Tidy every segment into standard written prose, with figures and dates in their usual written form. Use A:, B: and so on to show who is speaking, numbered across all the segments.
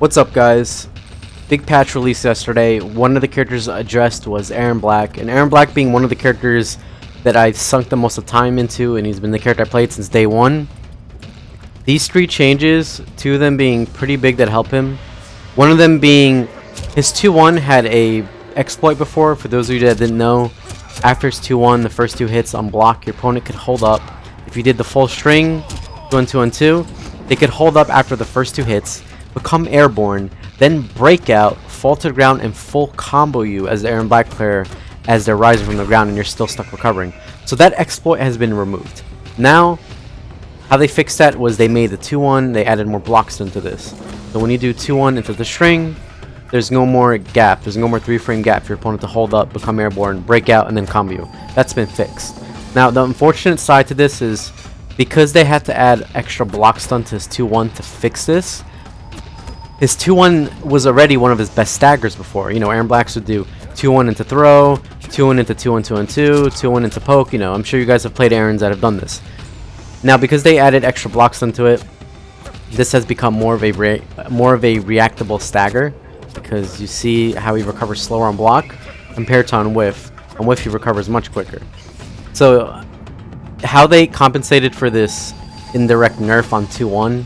A: What's up, guys? Big patch released yesterday. One of the characters addressed was Erron Black, and Erron Black being one of the characters that I've sunk the most of time into, and he's been the character I played since day one. These three changes, two of them being pretty big that help him. One of them being his 2-1 had a exploit before. For those of you that didn't know, after his 2-1, the first two hits on block, your opponent could hold up. If you did the full string, 2-1-2-1-2, they could hold up after the first two hits, become airborne, then break out, fall to the ground, and full combo you as the Erron Black player as they're rising from the ground and you're still stuck recovering. So that exploit has been removed. Now, how they fixed that was they made the 2-1, they added more blocks into this. So when you do 2-1 into the string, there's no more gap, there's no more 3-frame gap for your opponent to hold up, become airborne, break out, and then combo you. That's been fixed. Now, the unfortunate side to this is because they had to add extra block stun to his 2-1 to fix this. His 2-1 was already one of his best staggers before. You know, Erron Blacks would do 2-1 into throw, 2-1 into 2-1-2-1-2, 2-1 into poke. You know, I'm sure you guys have played Errons that have done this. Now, because they added extra blocks into it, this has become more of a reactable stagger, because you see how he recovers slower on block compared to on whiff. On whiff, he recovers much quicker. So, how they compensated for this indirect nerf on 2-1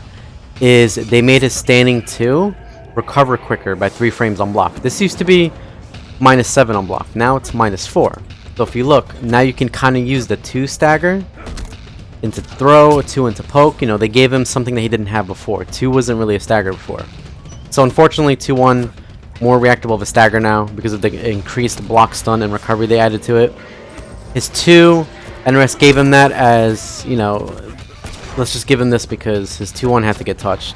A: is they made his standing 2 recover quicker by 3 frames on block. This used to be -7 on block. Now it's -4. So if you look, now you can kind of use the 2 stagger into throw, 2 into poke. You know, they gave him something that he didn't have before. 2 wasn't really a stagger before. So unfortunately, 2-1 more reactable of a stagger now because of the increased block stun and recovery they added to it. His 2, NRS gave him that as, you know, let's just give him this because his 2-1 had to get touched.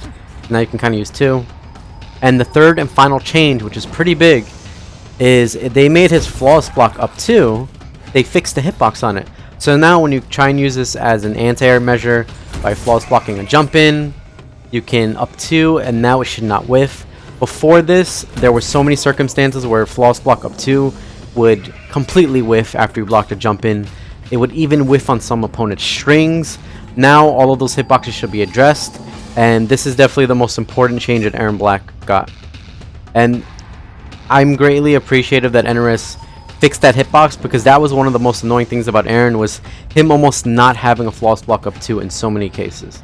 A: Now you can kind of use 2. And the third and final change, which is pretty big, is they made his flawless block up 2. They fixed the hitbox on it. So now when you try and use this as an anti-air measure by flawless blocking a jump in, you can up 2, and now it should not whiff. Before this, there were so many circumstances where flawless block up 2 would completely whiff after you blocked a jump in. It would even whiff on some opponent's strings. Now all of those hitboxes should be addressed, and this is definitely the most important change that Erron Black got. And I'm greatly appreciative that NRS fixed that hitbox, because that was one of the most annoying things about Erron, was him almost not having a flawless block up 2 in so many cases.